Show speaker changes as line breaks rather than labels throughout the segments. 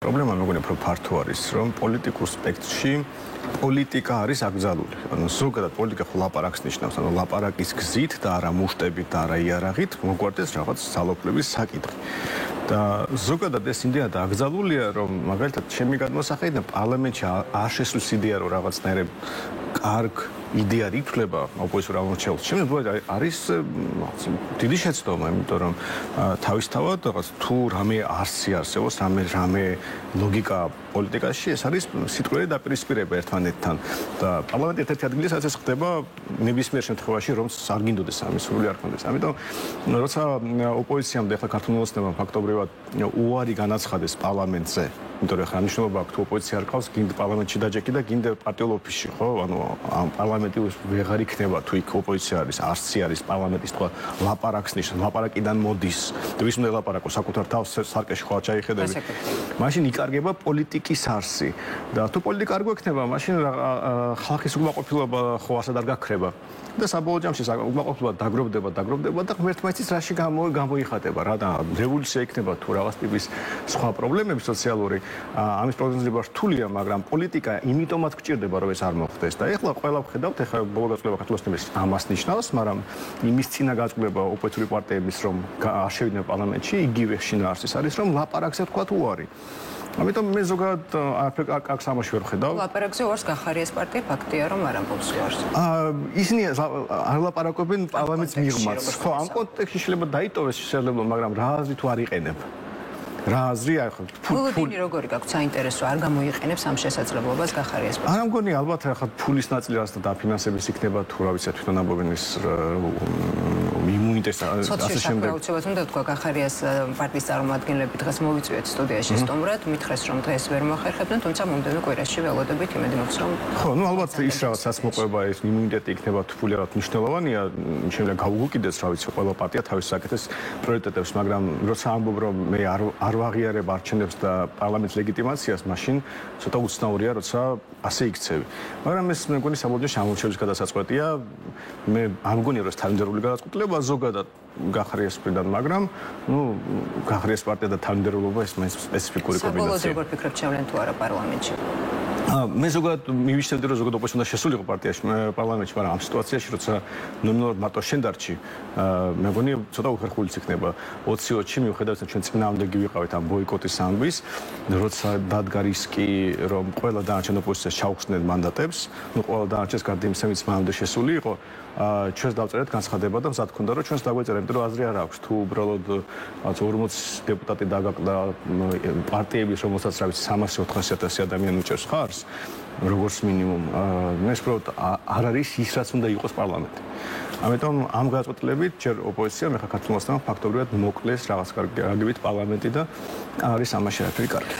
პრობლემა მეგონი უფრო ფართო არის, რომ პოლიტიკურ სპექტრში პოლიტიკა არის აკრძალული. ანუ ზოგადად პოლიტიკა ხო ლაპარაკს ნიშნავს, ანუ ლაპარაკის გზით და არა მუშტებით და არა იარაღით მოგვარდეს რაღაც ძალაუფლების საკითხი. და ზოგადად ეს იმდენად აკრძალულია, რომ მაგალითად ჩემი გადმოსახედიდან პარლამენტში არ შესვლის იდეა რომ რაღაცნაირად კარგ იდეა ითვლება ოპოზიციურ აღმოჩენილს. შემდგომ არის დიდი შეცდომა, იმიტომ რომ თავისთავად რაღაც თუ რამე არსი არსებობს, რამე ლოგიკა პოლიტიკაში, ეს არის სიტყვიერი დაპირისპირება ერთმანეთთან. და პარლამენტი ერთ-ერთი ადგილია, სადაც ეს ხდება ნებისმიერ შემთხვევაში, რომ არ გინდოდეს ამის სრული არ ქონდეს. ამიტომ როცა ოპოზიციამდე ახლა ქართულ მოლოცნებამ ფაქტობრივად უარი განაცხადეს პარლამენტზე, იმიტომ რომ ახლა მნიშვნელობა აქვს თუ ოპოზიცია არ ყავს, გინდა პარლამენტში დაჯექი და გინდა პარტიულ ოფისში, ხო? ანუ პარლამენტი ვეღარ იქნება თუ იქ ოპოზიცია არის, არსი არის პარლამენტის თქვა ლაპარაკს ნიშნავს, ლაპარაკიდან მოდის. და ვის უნდა ელაპარაკოს საკუთარ თავს სარკეში ხო ჩაიხედები. მაშინ იკარგება პოლიტიკის არსი. და თუ პოლიტიკა არ გვექნება, მაშინ ხალხის უკმაყოფილება ხო ასად არ გაქრება. და საბოლოო ჯამში უკმაყოფილება დაგროვდება და ღმერთმაიცის რაში გამოიხატება რა და რევოლუცია იქნება თუ რაღაც ტიპის სხვა პრობლემები სოციალური ამის პროგნოზირება რთულია, მაგრამ პოლიტიკა იმიტომაც გჭირდება რომ ეს არ მოხდეს და ეხლა ყველა ვხედავთ ეხლა ბოლო გაწყვეტილება ქართულოსნების ამას ნიშნავს, მაგრამ იმის წინა გაწყვეტილება ოპოზიციური პარტიების რომ არ შევიდნენ პარლამენტში იგივე შინაარსის არის რომ ლაპარაკზე თქვა უარი. ამიტომ მე ზოგადად აქ სამაში ვერ ვხედავ.
ლაპარაკზე უარს გახარიეს პარტია ფაქტია რომ არ ამბობს უარს.
ისინი არ ლაპარაკობენ პარლამენტის მიღმაც. ხო, ამ კონტექსტში შეიძლება დაიტოვეს შესაძლებლობა, მაგრამ რა აზრი თუ არ იყენებ. რა აზრი ახლა
ფული როგორი გაქვს საინტერესო არ გამოიყენებს ამ შესაძლებლობას გახარიეს პარტია.
არ ამგონი ალბათ ახლა ფულის ნაწილი რაც და დაფინანსების იქნება თუ რა ვიცი თვითონ ამბობენის იმუნიტეტს ასე შემდეგ.
აუცილებლად უნდა თქვა გახარიას პარტიის წარმომადგენლები დღეს მოვიწვიეთ სტუდიაში სტუმრად, მითხრეს რომ დღეს ვერ მოახერხებდნენ, თუმცა მომდევნო კვირაში ველოდებით იმედი მაქვს რომ
ხო, ну ალბათ ის რაღაცას მოყვება ეს იმუნიტეტი იქნება თუ ფული რაღაც მნიშვნელოვანია, შეიძლება გავუგუგიდეს რა ვიცი ყველა პარტია თავის საკეთეს პრიორიტეტებს, მაგრამ როცა ამბობ რომ მე არ ვაღიარებ არჩევნებს და პარლამენტის ლეგიტიმაციას, მაშინ ცოტა უცნაურია, როცა ასე იქცევი. მაგრამ ეს მე მგონი საბოლოო შემოჩევის გადასაწყვეტია. მე არ მგონია რომ ეს თანმიმდევრული გადაწყვეტილება ზოგადად გახარიეს მხრიდან, მაგრამ გახარიეს პარტია და თანმიმდევრულობა ეს მაინც სპეციფიკური კომბინაცია.
საბოლოოდ როგორ ფიქრობ შევლენ თუ არა პარლამენტში?
მე ზოგადად მივიშნევდი რომ ზოგადად ოპოზიცია უნდა შესულიყო პარტიაში პარლამენტში, მაგრამ ამ სიტუაციაში როცა ნომინალურად მარტო შენდარჩი მე მგონი ცოტა უხერხულიც იქნება 20-20-ში მიუხედავად ჩვენ წინააღმდეგი ვიყავით ამ ბოიკოტის ამბის, როცა დადგა რისკი რომ ყველა დანარჩენ ოპოზიციას ჩაუხსნեն მანდატებს, ყველა დანარჩენს გარდა იმისა, ვინც მანამდე შესული იყო, ჩვენს დავწერეთ განცხადება და მზად ქონდა რომ ჩვენს დაგვეწერა, იმიტომ რომ აზრი არ აქვს თუ უბრალოდ 40 დეპუტატი დაგაკლა პარტიების რომელსაც რა ვიცი 300-400 ადამიანი უჭერს ხარს როგორც მინიმუმ მე ვფიქრობ არ არის ის რაც უნდა იყოს პარლამენტი. ამიტომ ამ გადაწყვეტილებით ჯერ ოპოზიცია მე ქართულ მოსთან ფაქტობრივად მოკლეს რაღაც კარგებით პარლამენტი და არის ამაში რაფერი კარგი.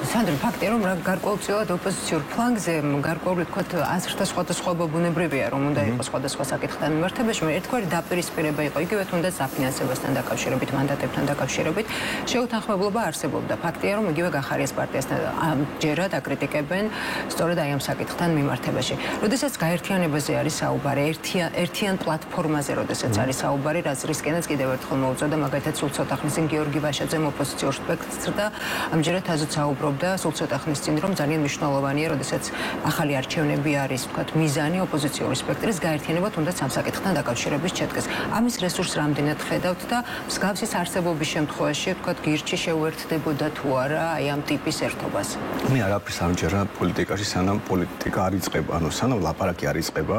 სანდრო ფაქტია რომ გარკვეულწილად ოპოზიციურ ფლანგზე გარკვეული თქვათ აზრთა სხვადასხვაობა ბუნებრივია რომ უნდა იყოს სხვადასხვა საკითხთან მიმართებაში, მაგრამ ერთგვარი დაპირისპირება იყო იგივე თუნდაც საფინანსებასთან დაკავშირებით, მანდატებთან დაკავშირებით შეუთანხმებლობა არსებობდა. ფაქტია რომ იგივე გახარიეს პარტიასთან ამჯერად აკრიტიკებენ სწორედ აი ამ საკითხთან მიმართებაში. როდესაც გაერთიანებაზე არის საუბარი, ერთიან პლატფორმაზე, როდესაც არის საუბარი, რისკენაც კიდევ ერთხელ მოუწოდა მაგალითად სულცოტა ხნის წინ გიორგი ვაშაძემ ოპოზიციურ სპექტრს და ამჯერად აზრს აუბრობდა სულცოტა ხნის წინ რომ ძალიან მნიშვნელოვანია, როდესაც ახალი არჩევნები არის, ვთქვათ, მიზანი ოპოზიციური სპექტრის გაერთიანება თუნდაც ამ საკითხთან დაკავშირების ჩეთკეს. ამის რესურსს რამდენად ხედავთ და მსგავსის არსებობის შემთხვევაში, ვთქვათ, გირჩი შეუერთდებოდა თუ არა აი ამ ტიპის ერთობას?
მე არაფერს არ მჯერა პოლიტიკაში, სანამ პოლიტიკა არ იწყება, ანუ სანამ ლაპარაკი არ იწყება,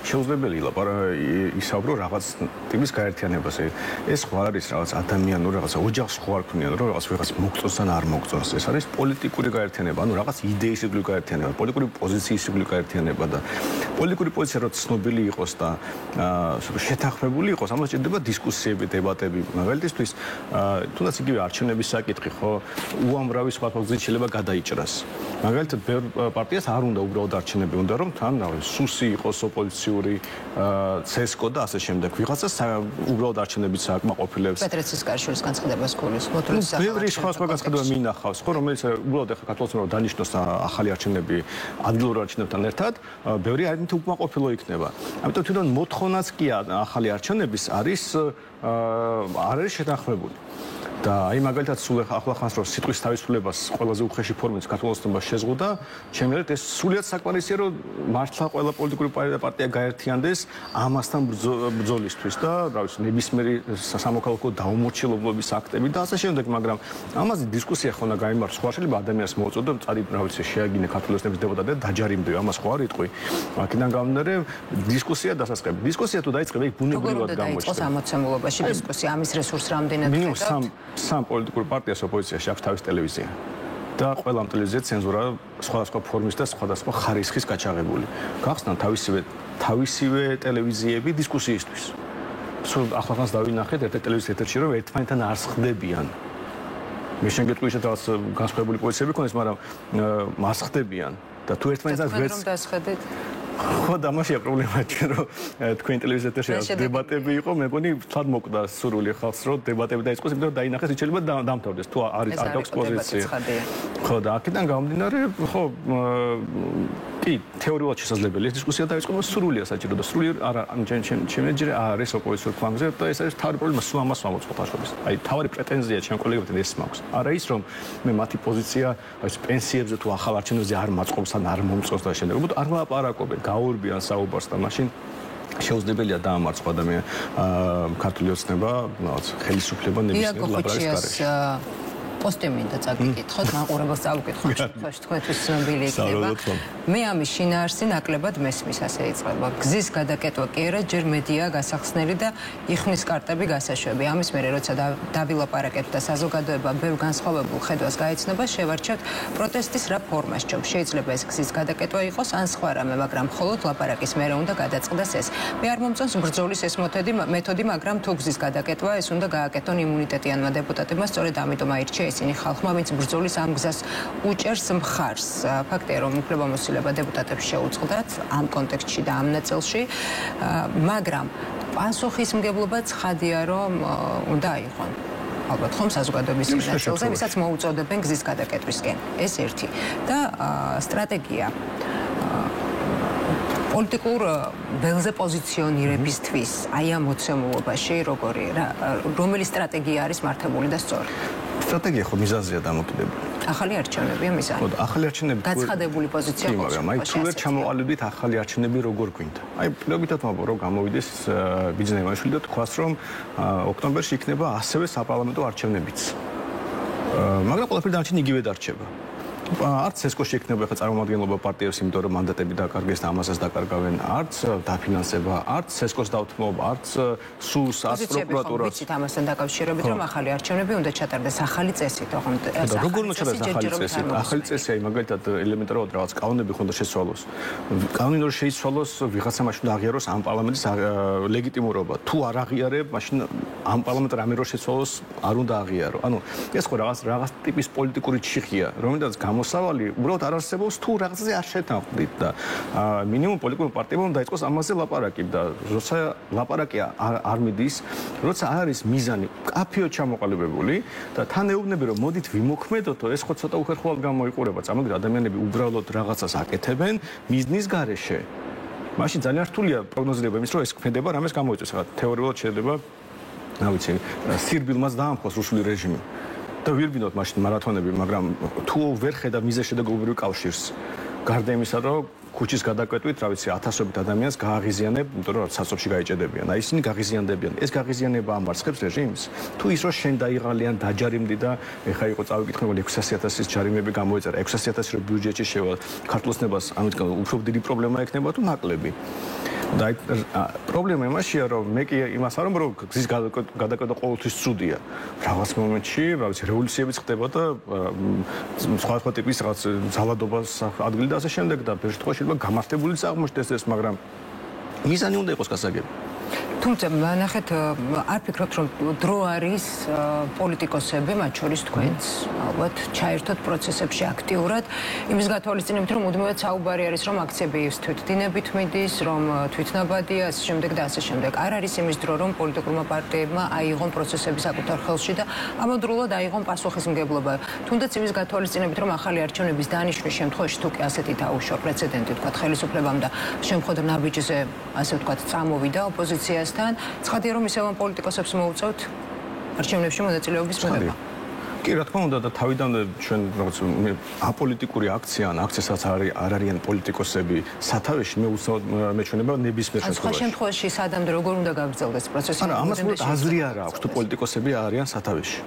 შეუძლებელია ისაუბრო რაღაც ტიპის გაერთიანებაზე. ეს ხო არის რაღაც ადამიანური, რაღაც ოჯახს ხო არ ქმნიან, რომ რაღაც მოგწონს ან არ მოგწონს. ეს არის პოლიტიკური გაერთიანება, ანუ რაღაც იდეისებრი გაერთიანება, პოლიტიკური პოზიციისებრი გაერთიანება და პოლიტიკური პოზიცია რო ცნობილი იყოს და შეთანხმებული იყოს, ამას ჭირდება დისკუსიები, დებატები. მაგალითისთვის, თუნდაც იგივე არჩევნების საკითხი, ხო, უამრავი სხვა ფაქტორი შეიძლება გადაიჭრას. მაგალითად, პარტიას არ უნდა უბრალოდ არჩევნები, უნდა რომ თან სუსი იყოს ოპოზიციური, CSKO და ასე შემდეგ. ვიღაცას უბრალოდ არჩევნებიც აკმაყოფილებს.
პეტრეცის კარშურის განცხადებას გულის.
ბევრი სხვა განცხადება მინახავს, ხო, რომელიც უბრალოდ ახლა ქართულს რომ დანიშნოს ახალი არჩევნები ადგილობრივ არჩევნებთან ერთად, ბევრი არით უკმაყოფილო იქნება. ამიტომ თვითონ მოთხოვნაც კი ახალი არჩევნების არის შეთანხმებული. და აი მაგალითად სულ ახლა ხანს რომ სიტყვის თავისუფლებას ყველაზე უხეში ფორმით საქართველოსნობა შეზღუდა, ჩემი აზრით ეს სულიად საკმარისია რომ მართლა ყველა პოლიტიკური პარტია გაერთიანდეს ამასთან ბრძოლისთვის და რა ვიცი ნებისმიერი სამოქალაქო დაუმორჩილებლობის აქტები და ასე შემდეგ, მაგრამ ამაზე დისკუსია ხო უნდა გაიმართოს, სხვა შეიძლება ადამიანს მოუწოდო წადი რა ვიცი შეაგინე ქართული ოცნების დეპუტატი და დაჯარიმდე, ამას ხო არ იტყვი. აქედან გამომდინარე დისკუსია დასაწყები. დისკუსია თუ დაიწყება, იქ ბუნებრივად გამოჩნდება.
როგორ უნდა დაიწყოს ამოცემულობაში დისკუსია, ამის რესურს რამდენად
მინიმუმ სამ პოლიტიკურ პარტიას ოპოზიციაში აქვს თავის ტელევიზია და ყველა ტელევიზია ცენზურა სხვადასხვა ფორმის და სხვადასხვა ხარისხის გაჩაღებული. გახსნან თავისივე ტელევიზიები დისკუსიისთვის. სულ ახლახანს დავინახეთ ერთ ტელევიზიის ეთერში რომ ერთმანეთთან არ ხდებიან. მე შეგეთქვი რაღაც განსხვავებული პოზიციები ქონდეს, მაგრამ მას ხდებიან და თუ ერთმანეთთან ვერც
რომ დასხედეთ
ხო და მასია პრობლემა ჩვენ რომ თქვენ ტელევიზიაში დებატები იყო, მე მგონი თვად მოკვდა სურვილი ხალხს რომ დებატები დაიწყოს, იმიტომ რომ დაინახეს შეიძლება დამთავრდეს თუ არის არ გაქვს პოზიცია. ხო და აქედან გამომდინარე, ხო კი თეორიულად შესაძლებელია დისკუსია დაიწყოს, მაგრამ სრულია საჭირო და სრული არა ჩემი ჯერ არის ოპოზიციურ ფლანგზე და ეს არის თავი პრობლემა სულ ამას ვამოწყობ ახალშობის. აი თავი პრეტენზია ჩემ კოლეგებთან ეს მაქვს. არა ის რომ მე მათი პოზიცია აი პენსიებზე თუ ახალ არჩევნებზე არ მაწყობს ან არ მომწონს და შემდეგ, უბრალოდ არ ვლაპარაკობენ, გაურბიან საუბარს და მაშინ შეუძლებელია დაამარცხო ადამიანი ქართული ოცნება, რაღაც ხელისუფლება ნებისმიერ ლაპარაკის გარეშე.
პოსტი მინდა წაგიკითხოთ, მაყურებელს წავუკითხოთ, შემთხვევაში თქვენთვის ცნობილი იქნება. მე ამის შინაარსი ნაკლებად მესმის, ასე იწყება. გზის გადაკეტვა კი არა, ჯერ მედია გასახსნელი და იხმის კარტები გასაშვები. ამის მერე როცა დავილაპარაკებთ და საზოგადოება ბევრ განსხვავებულ ხედვას გაეცნობა, შევარჩევთ პროტესტის რა ფორმა სჯობს. შეიძლება ეს გზის გადაკეტვა იყოს ან სხვა რამე, მაგრამ მხოლოდ ლაპარაკის მერე უნდა გადაწყდეს ეს. მე არ მომწონს ბრძოლის ეს მეთოდი, მაგრამ თუ გზის გადაკეტვა ეს უნდა გააკეთონ იმუნიტეტიანმა დეპუტატებმა, სწორედ ამიტომ აირჩია ისინი ხალხმა, ვინც ბრძოლის ამ გზას უჭერს მხარს. ფაქტია, რომ უფლებამოსილება დეპუტატებს შეუწყდათ ამ კონტექსტში და ამ ნაწილში, მაგრამ პასუხისმგებლობა ცხადია, რომ უნდა აიღონ. ალბათ ხომ საზოგადოების ნაწილზე, ვისაც მოუწოდებენ გზის გადაკეტვისკენ. ეს ერთი. და სტრატეგია პოლიტიკურ ველზე პოზიციონირებისთვის აი ამ მოცემულობაში რომელი სტრატეგია არის მართებული და სწორი?
სტრატეგია ხო მიზანზეა დამოკიდებული.
ახალი არჩევნებია მიზანი.
ხო, ახალი არჩევნები
გაცხადებული პოზიცია
ხო, მაგრამ აი თუ ვერ ჩამოყალიბდით ახალი არჩევნები როგორ გვინდა? აი პირობითად მოგო რომ გამოვიდეს ბიძინეიშვილი და თქვას რომ ოქტომბერში იქნება ასევე საპარლამენტო არჩევნებიც. მაგრამ ყველაფერი დარჩენილი იგივე დარჩება. არც სესკოში იქნება ხა წარმომადგენლობა პარტიებს, იმიტომ რომ მანდატები დაკარგეს და ამასაც დაკარგავენ, არც დაფინანსება, არც სესკოს დავთმობა, არც სუს, არც პროკურატურას. ვიცით ამასთან დაკავშირებით, რომ ახალი არჩევნები უნდა ჩატარდეს ახალი წესით, ოღონდ როგორ უნდა ჩატარდეს ახალი წესით? ახალი წესი აი მაგალითად ელემენტარულად რაღაც კანონები ხონდა შეცვალოს. კანონი რომ შეიცვალოს, ვიღაცა მაშინ უნდა აღიაროს ამ პარლამენტის ლეგიტიმურობა. თუ არ აღიარებ, მაშინ ამ პარლამენტს რამე რომ შეცვალოს, არ უნდა აღიარო. ანუ ეს ხო რაღაც ტიპის პოლიტიკური ჩიხია, რომელსაც მოსავალი უბრალოდ არ არსებობს თუ რაღაცზე არ შეთანხმდით და მინიმუმ პოლიტიკურ პარტიებმა დაიწყოს ამაზე ლაპარაკი და როცა ლაპარაკი არ მიდის, როცა არის მიზანი კაფეო ჩამოყალიბებული და თან ეუბნები რომ მოდით ვიმოქმედოთ, ეს ხო ცოტა უხერხულად გამოიყურება. წამოდი ადამიანები უბრალოდ რაღაცას აკეთებენ მიზნის გარეშე. მაშინ ძალიან რთულია პროგნოზირება იმის რომ ეს ქმედება რამეს გამოიწვევს. ხა თეორიულად შეიძლება რა ვიცი, სირბილმაც დაამხოს რუსული რეჟიმი. და ვირბინოთ მაშინ მარათონები, მაგრამ თუ ვერ ხედავ მიზეშედეგობრივ კავშირს, გარდა იმისა, რომ ქუჩის გადაკვეთვით, რა ვიცი, ათასობით ადამიანს გააღიზიანებ, იმიტომ რომ საცობში გაიჭედებიან. აი ისინი გააღიზიანდებიან. ეს გააღიზიანება ამარცხებს რეჟიმს. თუ ის რომ შენ დაიღალიან, დაჯარიმდი და ეხა იყო წავიკითხებული 600,000-ის ჯარიმები გამოეწერა, 600,000 რო ბიუჯეტში შევა, ქართლოსნებას ამიტომ უფრო დიდი პრობლემა ექნება თუ ნაკლები. და პრობლემა იმაშია, რომ მე კი იმას არ ვამბობ, რომ გზის გადაკეტვა ყოველთვის ცუდია. რაღაც მომენტში, რა ვიცი, რევოლუციებიც ხდება და სხვა ტიპის რაღაც ძალადობას ადგილი და ასე შემდეგ და ბევრ შემთხვევაში შეიძლება გამართებულიც აღმოჩნდეს ეს, მაგრამ მიზანი უნდა იყოს გასაგები.
თუმცა ნახეთ, არ ფიქრობთ, რომ დრო არის პოლიტიკოსები, მათ შორის თქვენც, ალბათ ჩაერთოთ პროცესებში აქტიურად, იმის გათვალისწინებით, რომ მუდმივად საუბარი არის, რომ აქციები თვითდინებით მიდის, რომ თვითნაბადია, ასე შემდეგ და ასე შემდეგ. არ არის იმის დრო, რომ პოლიტიკურმა პარტიებმა აიღონ პროცესები საკუთარ ხელში და ამავდროულად აიღონ პასუხისმგებლობა. თუნდაც იმის გათვალისწინებით, რომ ახალი არჩევნების დანიშვნის შემთხვევაში თუ კი ასეთი დაუშვა პრეცედენტი, თქვათ, ხელისუფლებამ და შემხოდ ნაბიჯზე, ასე ვთქვათ, წამოვიდა ოპოზიციას თან, ცხადია რომ ისევ ამ პოლიტიკოსებს მოუწევთ არჩევნებში მონაწილეობის მიღება.
კი, რა თქმა უნდა და თავიდანვე ჩვენ რაღაც აპოლიტიკური აქცია ან აქციასაც არ არიან პოლიტიკოსები სათავეში მე მეჩვენება ნებისმიერ
შემთხვევაში. შემთხვევაში სადამდე როგორ უნდა გაგრძელდეს პროცესი?
არა, ამას უბრალოდ აზრი არ აქვს თუ პოლიტიკოსები არიან სათავეში.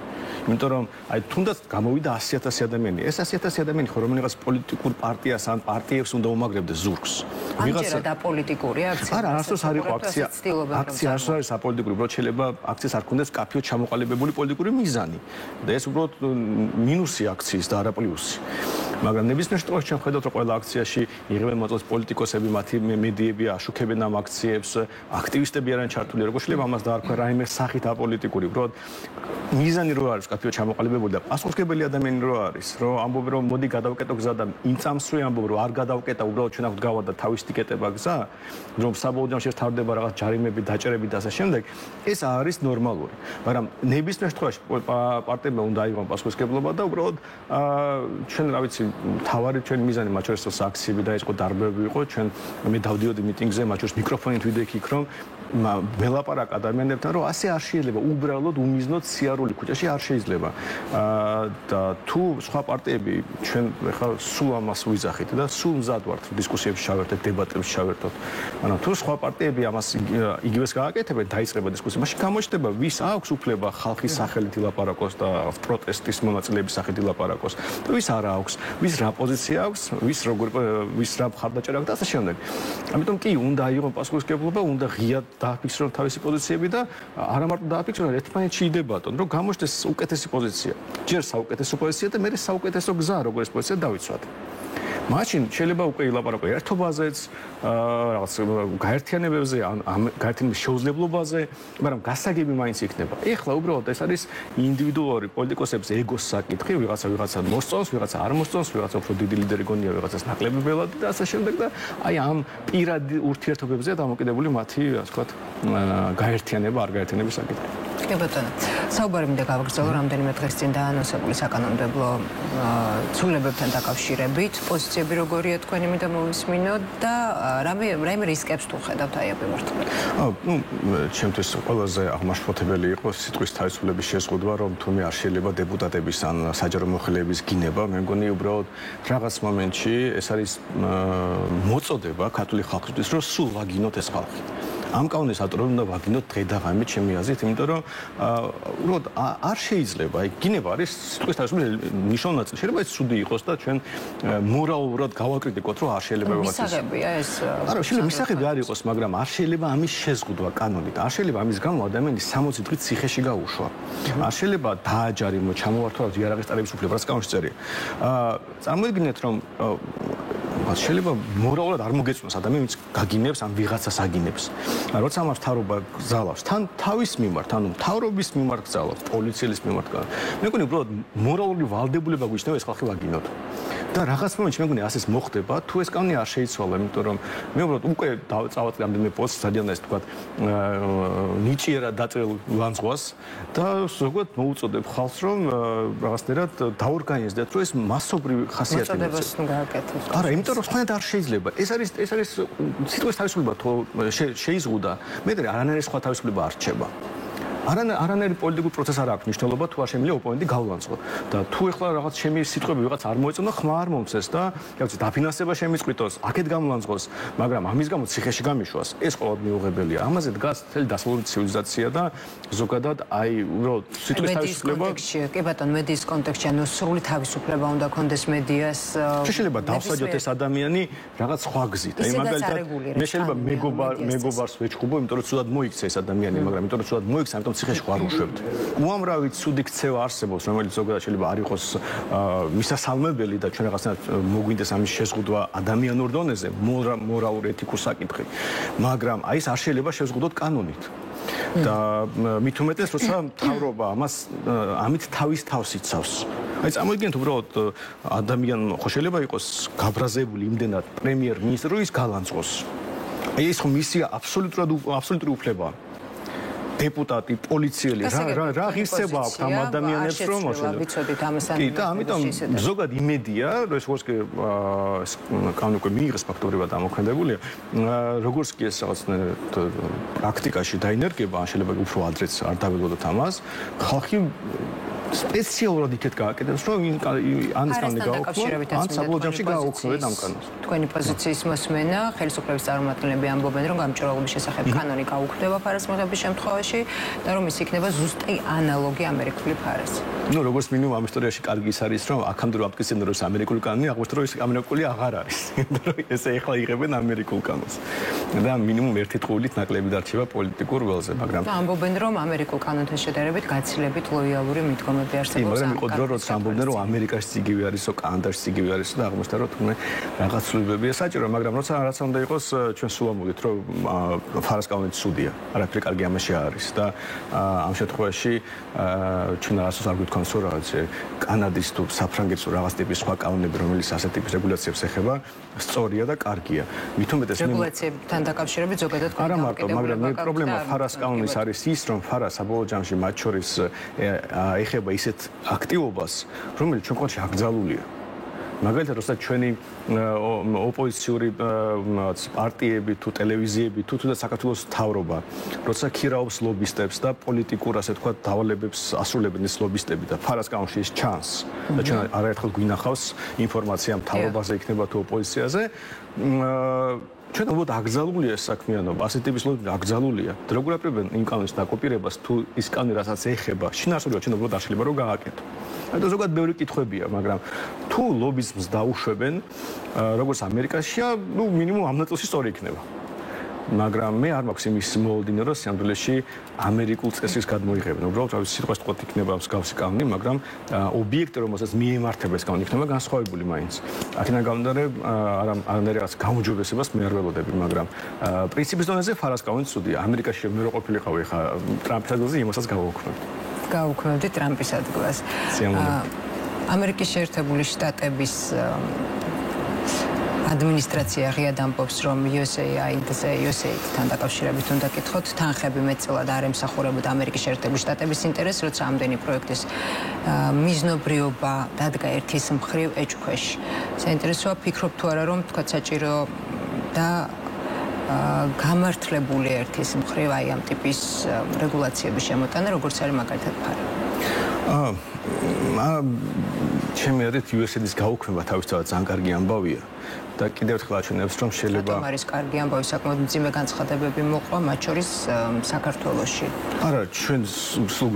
იმიტომ რომ აი თუნდაც გამოვიდა 100,000 ადამიანი. ეს 100,000 ადამიანი ხო რომელიღაც პოლიტიკურ პარტიას ან პარტიებს უნდა უმაგრებდეს ზურგს.
ვიღაცა და პოლიტიკური აქცია.
არა, არასდროს არ იყო აქცია. აქცია არ არის აპოლიტიკური, უბრალოდ შეიძლება აქციას არ ქონდეს კაფეოდ ჩამოყალიბებული პოლიტიკური მიზანი. და ეს უბრალოდ მინუსი აქციის და არა პლუსი. მაგრამ ნებისმიერ შემთხვევაში ჩვენ ხედავთ რომ ყველა აქციაში იღებენ მოწვევას პოლიტიკოსები, მათი მედიები აშუქებენ ამ აქციებს, აქტივისტები არიან ჩართული, როგორ შეიძლება ამას დაარქვა რაიმე სახით აპოლიტიკური, უბრალოდ მიზანი რო არის კაფეოდ ჩამოყალიბებული და პასუხისმგებელი ადამიანი რო არის, რომ ამბობ რომ მოდი გადავკეტო გზა და იმ წამსვე ამბობ რომ არ გადავკეტა, უბრალოდ ჩვენ აქვთ გავარდა თავის ტიკეტება გზა, რომ საბოლოო ჯამში თავდება რაღაც ჯარიმები, დაჭერები და ასე შემდეგ, ეს არის ნორმალური. მაგრამ ნებისმიერ შემთხვევაში პარტიებმა უნდა აიღონ პასუხისმგებლობა და უბრალოდ ჩვენ რა ვიცი თავარი ჩვენ მიზანი მათ შორის აქციები და ეს ყო დარბევები იყო ჩვენ მე დავდიოდი მიტინგზე მათ შორის მიკროფონით ვიდექი იქ რომ ველაპარაკ ადამიანებთან რომ ასე არ შეიძლება უბრალოდ უმიზნოთ სიარული ქუჩაში არ შეიძლება და თუ სხვა პარტიები ჩვენ ხა სულ ამას ვიძახით და სულ მზად ვართ დისკუსიებში ჩავერთეთ დებატებში ჩავერთოთ ანუ თუ სხვა პარტიები ამას იგივეს გააკეთებენ დაიწყება დისკუსია მაშინ გამოჩნდება ვის აქვს უფლება ხალხის სახელით ილაპარაკოს და პროტესტის მონაწილეების სახელით ილაპარაკოს და ვის არ აქვს ვის რა პოზიცია აქვს ვის რა მხარდაჭერა აქვს და ასე შემდეგ ამიტომ კი უნდა აიღონ პასუხისმგებლობა უნდა ღიად დააფიქსრონ თავისი პოზიციები და არა მარტო დააფიქსრონ ერთმანეთში იდებატონ რომ გამოჩნდეს უკეთესი პოზიცია ჯერ საუკეთესო პოზიცია და მერე საუკეთესო გზა როგორ ეს პოზიცია დავიცვათ მაშინ შეიძლება უკვე ილაპარაკო ერთობაზეც რაღაც გაერთიანებებზე ან გაერთიანების შეუძლებლობაზე მაგრამ გასაგები მაინც იქნება ეხლა უბრალოდ ეს არის ინდივიდუალური პოლიტიკოსების ეგოს საკითხი ვიღაცა მოსწონს ვიღაცა არ მოსწონს ვიღაცა უფრო დიდი ლიდერი გონია ვიღაცას ნაკლები ბელადი და ასე შემდეგ და აი ამ პირადი ურთიერთობებზეა დამოკიდებული მათი ასე ვთქვათ გაერთიანება არ გაერთიანების საკითხი
კი ბატონო საუბარი მინდა გავაგრძელო რამდენიმე დღეს წინ დაანონსებული საკანონმდებლო ცვლილებებთან დაკავშირებით პოზიციები როგორია თქვენი მინდა მოვისმინოთ და რაიმე რისკებს თუ ხედავთ აი ამ მიმართულებით
ნუ ჩემთვის ყველაზე აღმაშფოთებელი იყო სიტყვის თავისუფლების შეზღუდვა რომ თუმე არ შეიძლება დეპუტატების ან საჯარო მოხელეების გინება მე მგონი უბრალოდ რაღაც მომენტში ეს არის მოწოდება ქართული ხალხისთვის რომ სულ ვაგინოთ ეს ხალხი ამ კანონის ავტორები უნდა ვაგინოთ დღე და ღამით ჩემი აზრით, იმიტომ რომ უბრალოდ არ შეიძლება, აი გინება არის სიტყვის თავისუფლების მნიშვნელოვანი ნაწილი. შეიძლება ეს ცუდი იყოს და ჩვენ მორალურად გავაკრიტიკოთ, რომ არ შეიძლება ვიღაცას.
მისაღებია ეს.
არა, შეიძლება მისაღები არ იყოს, მაგრამ არ შეიძლება ამის შეზღუდვა კანონით. არ შეიძლება ამის გამო ადამიანი 60 დღით ციხეში გაუშვა. არ შეიძლება დააჯარიმო, ჩამოვართვა იარაღის წარების უფლება, რაც კანონში წერია. წარმოიდგინეთ, რომ შეიძლება მორალურად არ მოგეწონოს ადამიანს გაგინებს ან ვიღაცას აგინებს. როცა ამას მთავრობა გზალავს, თან თავის მიმართ, ანუ მთავრობის მიმართ გზალავს, პოლიციის მიმართ. მე მგონი უბრალოდ მორალური ვალდებულება გვიჩნევა ეს ხალხი ვაგინოთ. და რაღაც მომენტში მე მგონი ასეც მოხდება, თუ ეს კანონი არ შეიცვალა, იმიტომ რომ მე უბრალოდ უკვე წავატყე რამდენიმე პოსტს, სადაც ეს თქვა ნიჭიერა დაწერილ ლანძღვას და ზოგადად მოუწოდებ ხალხს რომ რაღაცნაირად დაორგანიზდეთ, რომ ეს მასობრივი ხასიათი
მოწოდებას თუ გააკეთოთ.
არა, იმიტომ რომ სხვანაირად არ შეიძლება. ეს არის სიტყვის თავისუფლება თუ შეიზღუდა, მეტყვი არანაირი სხვა თავისუფლება არ რჩება. არანაირი პოლიტიკური პროცესი არ აქვს მნიშვნელობა თუ არ შემიძლია ოპონენტი გავლანძღო და თუ ეხლა რაღაც ჩემი სიტყვები ვიღაც არ მოეწონა ხმა არ მომწეს და რაღაცა დაფინანსება შემიწყვიტოს აქეთ გამოვანძღოს მაგრამ ამის გამო ციხეში გამიშვას ეს ყოველდღე მიუღებელია ამაზე დგას მთელი დასავლური ცივილიზაცია და ზოგადად აი უბრალოდ სიტყვის თავისუფლება
კი ბატონო მედიის კონტექსტში ანუ სრული თავისუფლება უნდა კონდეს მედიას
შეიძლება დავსაჯოთ ეს ადამიანი რაღაც სხვა გზით აი მაგალითად მე შეიძლება მეგობარს ვეჩხუბო იმიტომ რომ ცუდად მოიქცა ეს ადამიანი მაგრამ იმიტომ რომ ცუდად მოიქცა ამიტომ ციხეში ხარ უშვებთ. უამრავი ცუდი ქცევა არსებობს, რომელიც ზოგადად შეიძლება არ იყოს მისასალმებელი და ჩვენ რაღაცნაირად მოგვინდეს ამის შეზღუდვა ადამიანურ დონეზე, მორალურ ეთიკურ საკითხი. მაგრამ აი ეს არ შეიძლება შეზღუდოთ კანონით. და მით უმეტეს, როცა მთავრობა ამით თავის თავს იცავს. აი წარმოიდგინეთ უბრალოდ ადამიანი ხო შეიძლება იყოს გაბრაზებული იმდენად პრემიერ-მინისტრი, რომ ის გალანძღოს. აი ეს ხო მისია აბსოლუტური უფლებაა. დეპუტატი, პოლიციელი რა ღირსება აქვს ამ ადამიანებს რომ
ვიცოდით ამასთან.
კი, და ამიტომ ზოგად იმედია, რომ ეს ვოსკე კანონი უკვე მიიღეს ფაქტობრივად ამოქმედებულია, როგორც კი ეს რაღაც პრაქტიკაში დაინერგება, შეიძლება უფრო ადრეც არ დაველოდოთ ამას, ხალხი სპეციალურად იქეთ გააკეთებს, რომ ამის კანონი გაუქმოთ, ან საბოლოოში გაუქმოთ ამ კანონს.
თქვენი პოზიციის მოსმენა, ხელისუფლების წარმომადგენლები ამბობენ, რომ გამჭვირვალობის შესახებ კანონი გაუქმდება ფარას მიღების შემთხვევაში და რომ ის იქნება ზუსტი ანალოგი ამერიკული ფარას.
ნუ როგორც მინიმუმ ამ ისტორიაში კარგი ის არის, რომ აქამდე რომ აფიქრებდნენ, რომ ეს ამერიკული კანონი, აღმოჩნდა, რომ ეს ამერიკული აღარ არის. რომ ესე ახლა იღებენ ამერიკულ კანონს. და მინიმუმ ერთი ტყუილით ნაკლები დარჩება პოლიტიკურ ველზე, მაგრამ
და ამბობენ, რომ ამერიკულ კანონთან შედარებით გაცილებით ლოიალური მიდგომები არსებობს.
მაგრამ იყო დრო, როცა ამბობდნენ, რომ ამერიკაში იგივე არისო, კანადაში იგივე არისო და აღმოჩნდა, რომ თუნდაც რაღაც ცვლილებებია საჭირო, მაგრამ როცა უნდა იყოს, ჩვენ სულ ამოვიდეთ, რომ ფარას კანონი ცუდია. არაფერი კარგი ამაში არის და ამ შემთხვევაში ჩვენ არასდროს არ გვითქვამს, რომ რაღაც კანადის თუ საფრანგეთის რაღაც ტიპის სხვა კანონები, რომელიც ასეთ ტიპის რეგულაციებს ეხება, სწორია და კარგია. მით უმეტეს
რეგულაციებთან დაკავშირებით ზოგადად
არა მარტო, მაგრამ პრობლემა ფარას კანონის არის ის, რომ ფარა საბოლოო ჯამში მათ შორის ეხება ისეთ აქტივობას, რომელიც ჩვენ ყოველში აკრძალულია. მაგალითად, როცა ჩვენი ოპოზიციური პარტიები თუ ტელევიზიები თუ თუნდაც საქართველოს მთავრობა, როცა ქირაობს ლობისტებს და პოლიტიკურ, ასე თქვა, დავალებებს ასრულებენ ეს ლობისტები და ფარას კანონში ის ჩანს და ჩვენ არაერთხელ გვინახავს ინფორმაცია მთავრობაზე იქნება თუ ოპოზიციაზე, ჩვენ უბრალოდ აკრძალულია ეს საქმიანობა, ასეთ ტიპის ლობი აკრძალულია. როგორ აპირებენ იმ კანონის დაკოპირებას თუ ის კანონი რასაც ეხება, შინაარსობრივად ჩვენ უბრალოდ არ შეიძლება რომ გააკეთო. და ზოგადად ბევრი კითხვებია, მაგრამ თუ ლობიზმს დაუშვებენ, როგორც ამერიკაშია, ნუ მინიმუმ ამ ნაწილში სწორი იქნება. მაგრამ მე არ მაქვს იმის მოლოდინო, რომ სიამდვილეში ამერიკულ წესრიგს გადმოიღებენ. უბრალოდ რა ვიცი, სიტყვას თქვათ იქნება მსგავსი კანონი, მაგრამ ობიექტი, რომელსაც მიემართება ეს კანონი, იქნება განსხვავებული მაინც. აქედან გამომდინარე, არანაირი რაღაც გაუმჯობესებას მე არ ველოდები, მაგრამ პრინციპის დონეზე ფარას კანონი ცუდია. ამერიკაში მე რო ყოფილიყავი, ხა ტრამპის ადგილზე იმასაც გავაუქმებდი.
გაუქმებდი ტრამპის ადგილას. ამერიკის შეერთებული შტატების ადმინისტრაცია ღიად ამბობს, რომ USAID-თან დაკავშირებით უნდა კითხოთ, თანხები მეტწილად არ ემსახურებოდა ამერიკის შეერთებული შტატების ინტერესს, როცა ამდენი პროექტის მიზნობრიობა დადგა ერთის მხრივ ეჭქვეშ. საინტერესოა, ფიქრობ თუ არა, რომ თქვა საჭირო და გამართლებული ერთის მხრივ აი ამ ტიპის რეგულაციების შემოტანა, როგორც არის მაგალითად ფარა. ჩემი აზრით USAID-ის გაუქმება თავისთავად ძალიან კარგი ამბავია და კიდევ ერთხელ აჩვენებს, რომ შეიძლება რატომ არის კარგი ამბავი, საკმაოდ მძიმე განცხადებები მოყვა, მათ შორის საქართველოში.
არა, ჩვენ სულ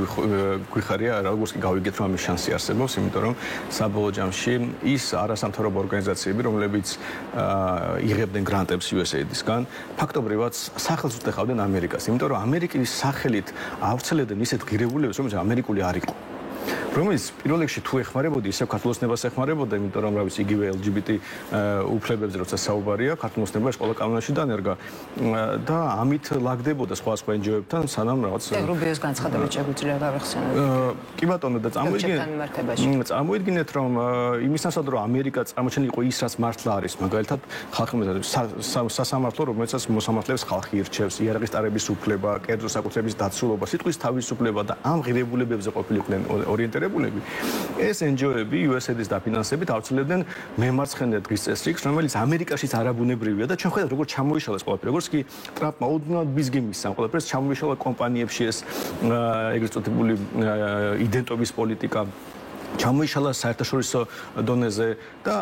გვიხარია, როგორც კი გავიგეთ, რომ ამის შანსი არსებობს, იმიტომ რომ საბოლოო ჯამში ის არასამთავრობო ორგანიზაციები, რომლებიც იღებდნენ გრანტებს USAID-ისგან, ფაქტობრივად სახელს უტეხავდნენ ამერიკას, იმიტომ რომ ამერიკის სახელით ავრცელებდნენ ისეთ ღირებულებებს, რომელიც ამერიკული არ იყო. რომელიც პირველ რიგში თუ ეხმარებოდი, ისევ ქართულოს ნებას ეხმარებოდა, იმიტომ რომ რა ვიცი, იგივე LGBT უფლებებზე როცა საუბარია, ქართულოს ნება ეს ყველა კანონში დანერგა და ამით ლაგდებოდა სხვა NGO-ებთან, სანამ რაღაც
რუბიოს განცხადებით შეგვიძლია გავიხსენოთ.
კი ბატონო, და წარმოიდგინეთ, რომ იმისთანავე რომ ამერიკა წარმოჩენილი იყო ის, რაც მართლა არის, მაგალითად, სასამართლო, რომელსაც მოსამართლეებს ხალხი ირჩევს, იარაღის ტარების უფლება, კერძო საკუთრების დაცულობა, სიტყვის თავისუფლება და ამ ღირებულებებზე ყოფილიყვნენ ორიენტირებულები, ეს NGO-ები USAID-ის დაფინანსებით ავრცელებდნენ მემარცხენე დღის წესრიგს, რომელიც ამერიკაშიც არაბუნებრივია და ჩვენ ხედავთ, როგორც ჩამოიშალა ეს ყველაფერი, როგორც კი ტრამპმა უდნოდ ბიზგი მისცა ყველაფერს, ჩამოიშალა კომპანიებში ეს ეგრეთ წოდებული იდენტობის პოლიტიკა, ჩამოიშალა საერთაშორისო დონეზე და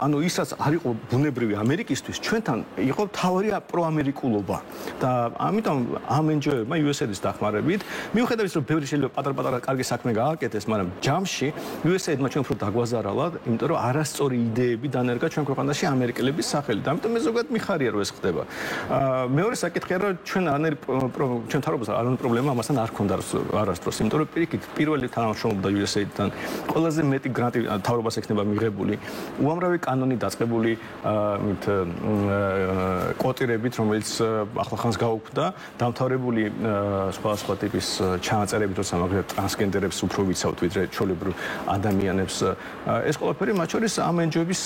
ანუ ისაც არ იყო ბუნებრივი ამერიკისთვის, ჩვენთან იყო თავარი პროამერიკულობა და ამიტომ ამ NGO-ებმა USAID-ის დახმარებით, მიუხედავად ის, რომ ბევრი შეიძლება პატარ-პატარა კარგი საქმე გააკეთეს, მაგრამ ჯამში USAID-მა ჩვენ უფრო დაგვაზარალა, იმიტომ რომ არასწორი იდეები დანერგა ჩვენ ქვეყანაში ამერიკელების სახელით. ამიტომ მე ზოგადად მიხარია, რომ ეს ხდება. მეორე საკითხია, რომ ჩვენ მთავრობას არანაირი პრობლემა ამასთან არ ქონდა არასდროს, იმიტომ რომ პირიქით პირველი თანამშრომლობდა USAID-თან ყველაზე მეტი გრანტი თავრობას ექნება მიღებული, უამრავი კანონი დაწყებული კოტირებით, რომელიც ახლახანს გაუქმდა, დამთავრებული სხვადასხვა ტიპის ჩანაწერებით, როცა მაგალითად ტრანსგენდერებს უფრო ვიცავთ, ვიდრე ჩვეულებრივ ადამიანებს. ეს ყველაფერი მათ შორის ამ NGO-ების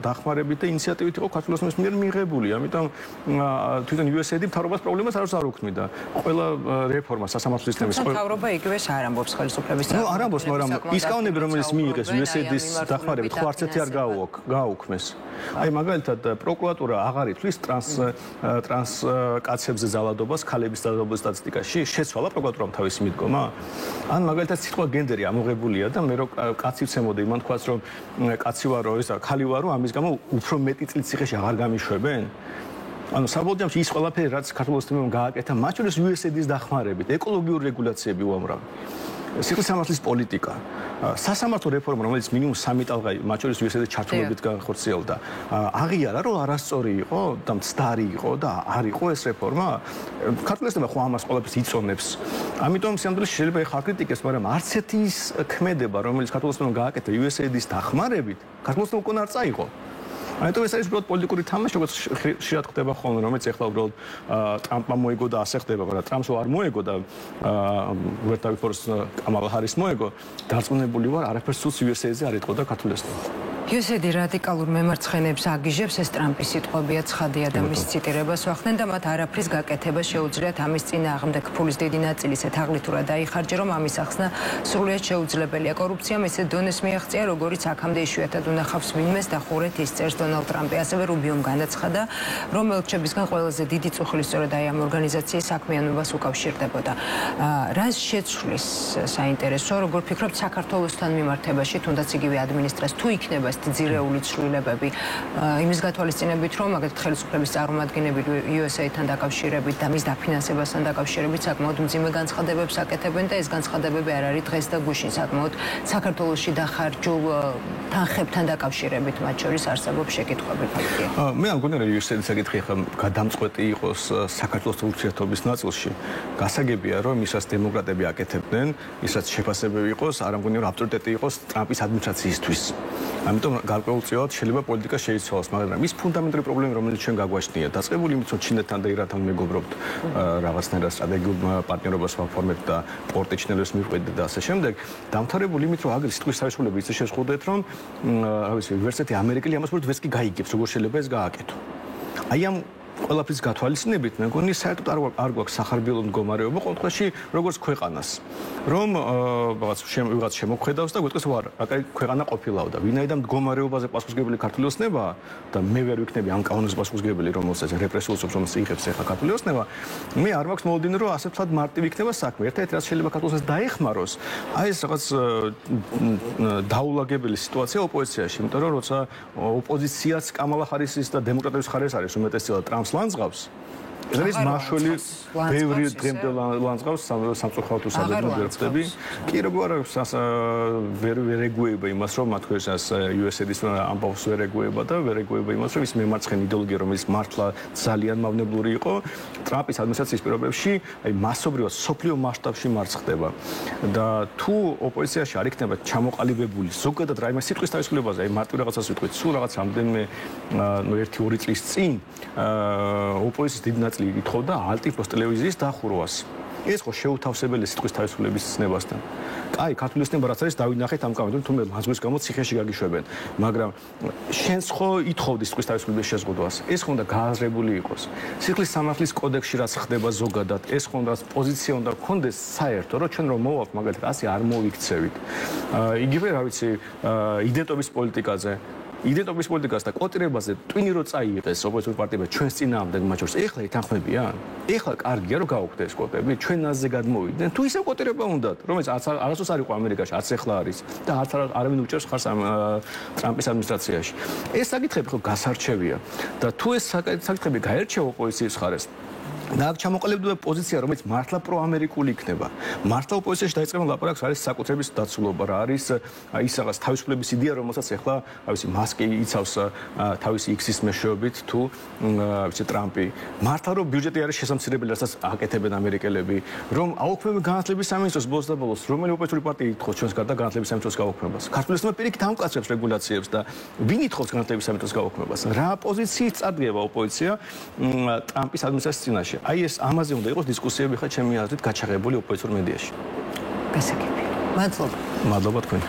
დახმარებით და ინიციატივით იყო ქართული ოსმანის მიერ მიღებული. ამიტომ თვითონ USAID მთავრობას პრობლემას არ უქმნიდა. ყველა რეფორმა სასამართლო სისტემის
მთავრობა იგივეს არ ამბობს ხელისუფლების
არ ამბობს, მაგრამ ის კანონები, რომელიც მიიღეს USAID-ის დახმარებით, ხო არც ერთი არ გააუქმეს. აი მაგალითად პროკურატურა აღარ ითვლის ტრანს კაცებზე ზალადობას, ქალების ზალადობის სტატისტიკაში შეცვალა პროკურატურამ თავისი მიდგომა. ან მაგალითად სიტყვა გენდერი ამოღებულია და მე რო კაცი ვცემოდე, იმან თქვას რომ კაცი ვარო, ისა ხალი ვარო, ამის გამო უფრო მეტი წლის ციხეში აღარ გამიშვებენ. ანუ საბოლოო ჯამში ის ყველაფერი რაც ქართულ ოსმანეთმა გააკეთა, მათ შორის USAID-ის დახმარებით, ეკოლოგიური რეგულაციები უამრავი. სიხლის სამართლის პოლიტიკა, სასამართლო რეფორმა, რომელიც მინიმუმ 3 ტალღა მათ შორის USAID-ის ჩართულობით განხორციელდა, აღიარა, რომ არასწორი იყო და მცდარი იყო და არ იყო ეს რეფორმა. ქართულ ოსმანეთმა ხო ამას ყველაფერს იწონებს. ამიტომ სამდროში შეიძლება ეხა კრიტიკეს, მაგრამ არც ერთი ის ქმედება, რომელიც ქართულ ოსმანეთმა გააკეთა USAID-ის დახმარებით, ქართულ ოსმანეთმა უკვე არ წაიღო. ამიტომ ეს არის უბრალოდ პოლიტიკური თამაში, როგორც ხშირად ხდება ხოლმე, რომელიც ეხლა უბრალოდ ტრამპმა მოიგო და ასე ხდება, მაგრამ ტრამპს არ მოიგო და ვერტავი ფორს კამალა ჰარის მოიგო, დარწმუნებული ვარ, არაფერს სულს USAID-ზე არ ეთყოდა ქართულ ოსმანეთს.
USAID რადიკალურ მემარცხენეებს აგიჟებს, ეს ტრამპის სიტყვებია, ცხადია და მის ციტირებას ვახდენ და მათ არაფრის გაკეთება შეუძლიათ ამის წინააღმდეგ ფულის დიდი ნაწილი თაღლითურად დაიხარჯა, რომ ამის ახსნა სრულიად შეუძლებელია. კორუფციამ ესე დონეს მიაღწია, როგორიც აქამდე იშვიათად უნახავს ვინმეს და ხურეთ ის წერს დონალდ ტრამპი. ასევე რუბიომ განაცხადა, რომ ელჩებისგან ყველაზე დიდი წუხილი სწორედ აი ამ ორგანიზაციის საქმიანობას უკავშირდებოდა. რას შეცვლის საინტერესო, როგორ ფიქრობთ საქართველოსთან მიმართებაში, თუნდაც იგივე ადმინისტრას თუ იქნება ძირეული ცვლილებები იმის გათვალისწინებით, რომ მაგალითად ხელისუფლების წარმომადგენლები USAID-თან დაკავშირებით და მის დაფინანსებასთან დაკავშირებით საკმაოდ მძიმე განცხადებებს აკეთებენ და ეს განცხადებები არ არის დღეს და გუშინ, საკმაოდ საქართველოში დახარჯულ თანხებთან დაკავშირებით მათ შორის არსებობს შეკითხვები ფაქტია.
მე არ მგონია რომ USAID-ის საკითხი ხა გადამწყვეტი იყოს საქართველოს ურთიერთობის ნაწილში. გასაგებია რომ ისაც დემოკრატები აკეთებდნენ, ისაც შეფასებები იყოს, არ მგონია რომ ავტორიტეტი იყოს ტრამპის ადმინისტრაციისთვის. ამიტომ გარკვეულწილად შეიძლება პოლიტიკა შეიცვალოს, მაგრამ ის ფუნდამენტური პრობლემა, რომელიც ჩვენ გაგვაჩნია, დაწყებული იმით, რომ ჩინეთთან და ირანთან მეგობრობთ, რაღაცნაირად სტრატეგიულ პარტნიორობას ვაფორმებთ და პორტი ჩინელებს მივყვეთ და ასე შემდეგ, დამთავრებული იმით, რომ აგრე სიტყვის თავისუფლება ისე შეზღუდეთ, რომ რა ვიცი, ვერსეთი ამერიკელი ამას უბრალოდ ვერც კი გაიგებს, როგორ შეიძლება ეს გააკეთო. აი ამ ყველაფრის გათვალისწინებით, მე მგონი საერთოდ არ გვაქვს სახარბიელო მდგომარეობა ყოველთვის როგორც ქვეყანას. რომ ვიღაც შემოქმედავს და გვეტყვის ვარ, აკა ქვეყანა ყოფილაო და ვინაიდან მდგომარეობაზე პასუხისმგებელი ქართული ოსნება და მე ვერ ვიქნები ამ კანონის პასუხისმგებელი, რომელსაც რეპრესიულ სოციუმს იღებს ახლა ქართული ოსნება, მე არ მაქვს მოლოდინი, რომ ასე ვთქვათ მარტივი იქნება საქმე. ერთ-ერთი რაც შეიძლება ქართულ ოსნებას დაეხმაროს, აი ეს რაღაც დაულაგებელი სიტუაცია ოპოზიციაში, იმიტომ რომ როცა ოპოზიციაც კამალა ჰარისის და დემოკრატების მხარეს არის, უმეტესწილად ტრამპს ლანძღავს, ეს არის მაშველი ბევრი დღემდე ლანძღავს სამწუხაროდ უსაძებნად ვერ ხდები. კი როგორ ვერ ეგუება იმას, რომ მათ ქვესას USAID-ის ამბავს ვერ ეგუება და ვერ ეგუება იმას, რომ ის მემარცხენე იდეოლოგია, რომელიც მართლა ძალიან მავნებლური იყო, ტრამპის ადმინისტრაციის პირობებში, აი მასობრივად სოფლიო მასშტაბში მარცხდება. და თუ ოპოზიციაში არ იქნება ჩამოყალიბებული ზოგადად რაიმე სიტყვის თავისუფლებაზე, აი მარტივ რაღაცას ვიტყვით, სულ რაღაც რამდენიმე 1-2 წლის წინ ოპოზიციის დიდი ნაწილი ითხოვდა ალტიფოს ტელევიზიის დახურვას. ეს ხო შეუთავსებელი სიტყვის თავისუფლების ცნებასთან. კაი, ქართული ოსნება რაც არის დავინახეთ ამ კანონით, თუმცა მაზგვის გამო ციხეში გაგიშვებენ, მაგრამ შენს ხო ითხოვდი სიტყვის თავისუფლების შეზღუდვას. ეს ხო უნდა გააზრებული იყოს. სიხლის სამართლის კოდექსში რაც ხდება ზოგადად, ეს ხო უნდა პოზიცია უნდა გქონდეს საერთო, რომ ჩვენ რომ მოვაქვს მაგალითად ასე არ მოვიქცევით. იგივე რა ვიცი, იდენტობის პოლიტიკაზე იდენტობის პოლიტიკას და კოტირებაზე ტვინი რო წაიღეს ოპოზიციურ პარტიებს ჩვენს წინააღმდეგ მათ შორის ეხლა ეთანხმებიან? ეხლა კარგია რომ გაუქმდა ეს კოტები, ჩვენ ნაზზე გადმოვიდნენ. თუ ისევ კოტირება უნდათ, რომელიც არასდროს არ იყო ამერიკაში, არც ეხლა არის და არც არავინ უჭერს ხარს ტრამპის ადმინისტრაციაში. ეს საკითხები ხო გასარჩევია და თუ ეს საკითხები გაერჩევა ოპოზიციის მხარეს, და აქ ჩამოყალიბდება პოზიცია, რომელიც მართლა პროამერიკული იქნება. მართლა ოპოზიციაში დაიწყება ლაპარაკს, არის საკუთრების დაცულობა, რა არის ის რაღაც თავისუფლების იდეა, რომელსაც ახლა, ავისი მასკი იცავს თავისი X-ის მეშვეობით თუ ავისი ტრამპი. მართლა რომ ბიუჯეტი არის შესამცირებელი, რასაც აკეთებენ ამერიკელები, რომ აუქმებენ განათლების სამინისტროს ბოლოს და ბოლოს, რომელი ოპოზიციური პარტია ითხოვს ჩვენს გარდა განათლების სამინისტროს გაუქმებას. ქართულიებმა პირიქით ამკაცებს რეგულაციებს და ვინ ითხოვს განათლების სამინისტროს გაუქმებას? რა პოზიციით წარდგება ოპოზიცია ტრამპის ადმინისტრაციის წინაშე? აი ეს ამაზე უნდა იყოს დისკუსიები ხა ჩემი აზრით გაჩაღებული ოპოზიციურ მედიაში.
გასაგებია. მადლობა.
მადლობა თქვენ.